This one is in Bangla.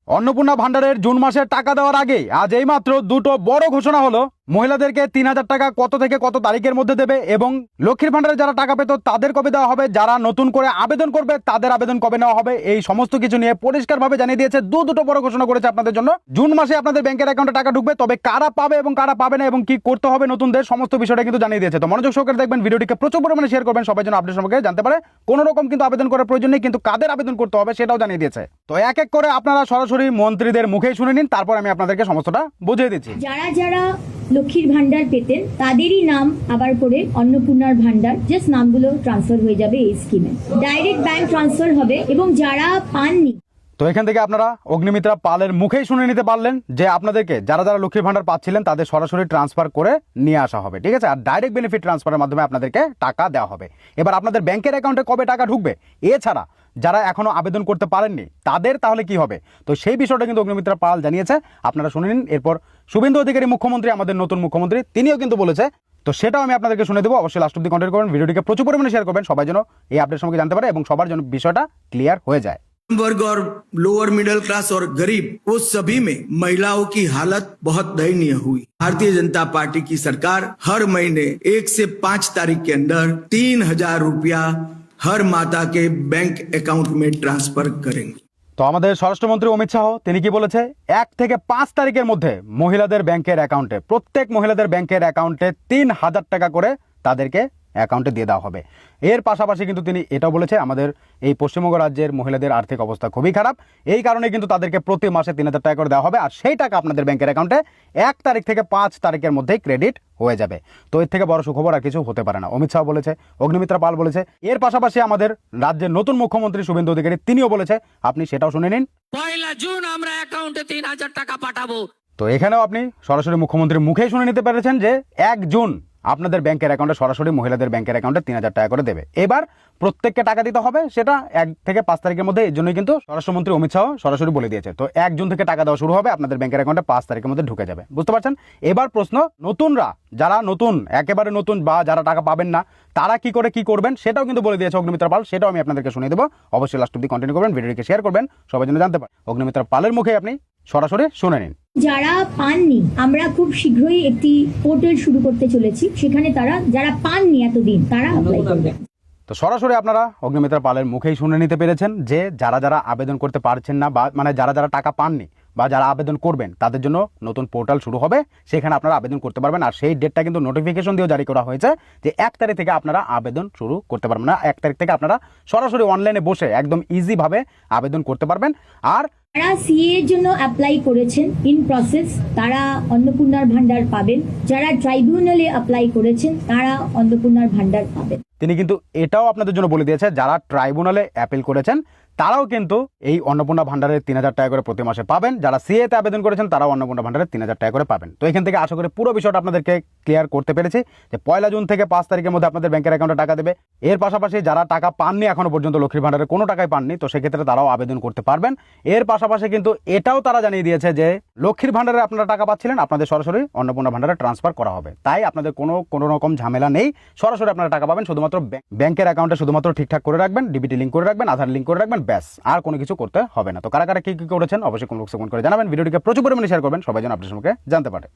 অন্নপূর্ণা ভান্ডারের জুন মাসের টাকা দেওয়ার আগে আজ এইমাত্র দুটো বড় ঘোষণা হলো। মহিলাদেরকে ৩,০০০ টাকা কত থেকে কত তারিখের মধ্যে দেবে এবং লক্ষ্মীর ভান্ডারে যারা টাকা পেত তাদের কবে দেওয়া হবে, যারা নতুন করে আবেদন করবে তাদের আবেদন কবে নেওয়া হবে, এই সমস্ত কিছু নিয়ে পরিষ্কারভাবে জানিয়ে দিয়েছে। দুটো বড় ঘোষণা করেছে আপনাদের জন্য। জুন মাসে আপনাদের ব্যাংকের অ্যাকাউন্টে টাকা ঢুকবে, তবে কারা পাবে এবং কারা পাবে না এবং কি করতে হবে নতুনদের সমস্ত বিষয়টা কিন্তু জানিয়ে দিয়েছে। তো মনোযোগ সহকারে দেখবেন, ভিডিওটিকে প্রচুর পরিমাণে শেয়ার করবেন, সবাই যেন আপডেট সম্পর্কে জানতে পারে। কোনো রকম কিন্তু আবেদন করার প্রয়োজন নেই, কিন্তু কাদের আবেদন করতে হবে সেটাও জানিয়ে দিয়েছে। তো এক এক করে আপনারা সরাসরি মন্ত্রীদের মুখেই শুনে নিন, তারপর আমি আপনাদেরকে সমস্তটা বুঝিয়ে দিচ্ছি। যারা যারা লক্ষ্মীর ভান্ডার পেতেন তাদেরই নাম আবার করে অন্নপূর্ণার ভান্ডার, জাস্ট নামগুলো ট্রান্সফার হয়ে যাবে এই স্কিমে, ডাইরেক্ট ব্যাংক ট্রান্সফার হবে। এবং যারা পাননি, তো এখান থেকে আপনারা অগ্নিমিত্রা পালের মুখেই শুনে নিতে পারলেন যে আপনাদেরকে যারা যারা লক্ষ্মীর ভান্ডার পাচ্ছিলেন তাদের সরাসরি ট্রান্সফার করে নিয়ে আসা হবে, ঠিক আছে। আর ডাইরেক্ট বেনিফিট ট্রান্সফারের মাধ্যমে আপনাদেরকে টাকা দেওয়া হবে। এবার আপনাদের ব্যাংকের অ্যাকাউন্টে কবে টাকা ঢুকবে, এছাড়া যারা এখনো আবেদন করতে পারেননি তাদের তাহলে কি হবে, তো সেই বিষয়টা কিন্তু অগ্নিমিত্রা পাল জানিয়েছে, আপনারা শুনে নিন। এরপর শুভেন্দু অধিকারী মুখ্যমন্ত্রী, আমাদের নতুন মুখ্যমন্ত্রী, তিনিও কিন্তু বলেছে, তো সেটাও আমি আপনাদেরকে শুনে দেবো। অবশ্যই লাস্ট অব্দি কন্টেন্ট করবেন, ভিডিওটিকে প্রচুর পরিমাণে শেয়ার করবেন, সবাই যেন এই আপডেট সম্পর্কে জানতে পারে এবং সবার জন্য বিষয়টা ক্লিয়ার হয়ে যায়। वर्ग और लोअर मिडिल क्लास और गरीब, वो सभी में महिलाओं की हालत बहुत दयनीय हुई। भारतीय जनता पार्टी की सरकार हर महीने 1 से 5 तारीख के अंदर 3,000 रुपया हर माता के बैंक अकाउंट में ट्रांसफर करेंगे। তো আমাদের স্বরাষ্ট্রমন্ত্রী অমিত শাহ তিনি কি বলেছে, 1 থেকে 5 তারিখের মধ্যে মহিলাদের ব্যাংকের অ্যাকাউন্টে, প্রত্যেক মহিলাদের ব্যাংকের অ্যাকাউন্টে 3,000 টাকা করে তাদেরকে অ্যাকাউন্টে দিয়ে দেওয়া হবে। এর পাশাপাশি কিন্তু তিনি এটাও বলেছে, আমাদের এই পশ্চিমবঙ্গ রাজ্যের মহিলাদের আর্থিক অবস্থা খুবই খারাপ, এই কারণে কিন্তু তাদেরকে প্রতি মাসে 3,000 টাকা করে দেওয়া হবে। আর সেই টাকা আপনাদের ব্যাংকের অ্যাকাউন্টে 1 তারিখ থেকে 5 তারিখের মধ্যেই ক্রেডিট হয়ে যাবে। তো এর থেকে বড় সুখবর আর কিছু হতে পারে না, অমিত শাহ বলেছে, অগ্নিমিত্রা পাল বলেছে। এর পাশাপাশি আমাদের রাজ্যের নতুন মুখ্যমন্ত্রী শুভেন্দু অধিকারী তিনিও বলেছে, আপনি সেটাও শুনে নিন। 1 জুন আমরা অ্যাকাউন্টে 3,000 টাকা পাঠাবো। তো এখানেও আপনি সরাসরি মুখ্যমন্ত্রীর মুখেই শুনে নিতে পেরেছেন যে 1 জুন আপনাদের ব্যাংকের অ্যাকাউন্টে সরাসরি মহিলাদের ব্যাংকের অ্যাকাউন্টে 3,000 টাকা করে দেবে। এবার প্রত্যেককে টাকা দিতে হবে, সেটা 1 থেকে 5 তারিখের মধ্যে। এর জন্যই কিন্তু স্বরাষ্ট্রমন্ত্রী অমিত শাহ সরাসরি বলে দিয়েছে। তো 1 জুন থেকে টাকা দেওয়া শুরু হবে, আপনাদের ব্যাংকের অ্যাকাউন্টে 5 তারিখের মধ্যে ঢুকে যাবে, বুঝতে পারছেন। এবার প্রশ্ন, নতুনরা, যারা নতুন, একেবারে নতুন বা যারা টাকা পাবেন না, তারা কি করে কি করবেন সেটাও কিন্তু বলে দিয়েছে অগ্নিমিত্রা পাল, সেটাও আমি আপনাদেরকে শুনিয়ে দেবো। অবশ্যই লাস্ট অব্দি কন্টিনিউ করবেন, ভিডিওটিকে শেয়ার করবেন, সবাই যেন জানতে পারে। অগ্নিমিত্রা পালের মুখে আপনি সরাসরি শুনে নিন। যারা পাননি, আমরা খুব শীঘ্রই একটি পোর্টাল শুরু করতে চলেছি, সেখানে তারা যারা পাননি এতদিন তারা অ্যাপ্লাই করবে। তো সরাসরি আপনারা অগ্নিমিত্রা পালের মুখেই শুনে নিতে পেরেছেন যে যারা যারা আবেদন করতে পারছেন না, বা মানে যারা যারা টাকা পাননি বা যারা আবেদন করবেন তাদের জন্য নতুন পোর্টাল শুরু হবে, সেখানে আপনারা আবেদন করতে পারবেন। আর সেই ডেটটা কিন্তু নোটিফিকেশন দিয়েও জারি করা হয়েছে যে 1 তারিখ থেকে আপনারা আবেদন শুরু করতে পারবেন না। 1 তারিখ থেকে আপনারা সরাসরি অনলাইনে বসে একদম ইজিভাবে আবেদন করতে পারবেন। আর যারা সিএ এর জন্য অ্যাপ্লাই করেছেন ইন প্রসেস, তারা অন্নপূর্ণার ভান্ডার পাবেন। যারা ট্রাইব্যুনালে অ্যাপ্লাই করেছেন তারা অন্নপূর্ণার ভান্ডার পাবেন। তিনি কিন্তু এটাও আপনাদের জন্য বলে দিয়েছে, যারা ট্রাইব্যুনালে অ্যাপিল করেছেন তারাও কিন্তু এই অন্নপূর্ণা ভান্ডারের 3,000 টাকা করে প্রতি মাসে পাবেন। যারা সিএতে আবেদন করেছেন তারাও অন্নপূর্ণা ভান্ডারের 3,000 টাকা করে পাবেন। তো এখান থেকে আশা করি পুরো বিষয়টা আপনাদেরকে ক্লিয়ার করতে পেরেছি যে 1 জুন থেকে 5 তারিখের মধ্যে আপনাদের ব্যাংকের অ্যাকাউন্টে টাকা দেবে। এর পাশাপাশি যারা টাকা পাননি এখনো পর্যন্ত, লক্ষ্মীর ভান্ডারে কোনো টাকাই পাননি, তো সেক্ষেত্রে তারাও আবেদন করতে পারবেন। এর পাশাপাশি কিন্তু এটাও তারা জানিয়ে দিয়েছে যে লক্ষ্মীর ভান্ডারে আপনারা টাকা পাচ্ছিলেন, আপনাদের সরাসরি অন্নপূর্ণা ভান্ডারে ট্রান্সফার করা হবে। তাই আপনাদের কোনো রকম ঝামেলা নেই, সরাসরি আপনারা টাকা পাবেন। শুধুমাত্র ব্যাংকের অ্যাকাউন্টে শুধুমাত্র ঠিকঠাক করে রাখবেন, ডিবিটি লিঙ্ক করে রাখবেন, আধার লিঙ্ক করে রাখবেন, ব্যাস, আর কোনো কিছু করতে হবে না। তো কারা কারা কি কি করেছেন অবশ্যই কমেন্ট করে জানাবেন। ভিডিওটিকে প্রচুর পরিমাণে শেয়ার করবেন, সবাই যেন আপনাদের সম্পর্কে জানতে পারে।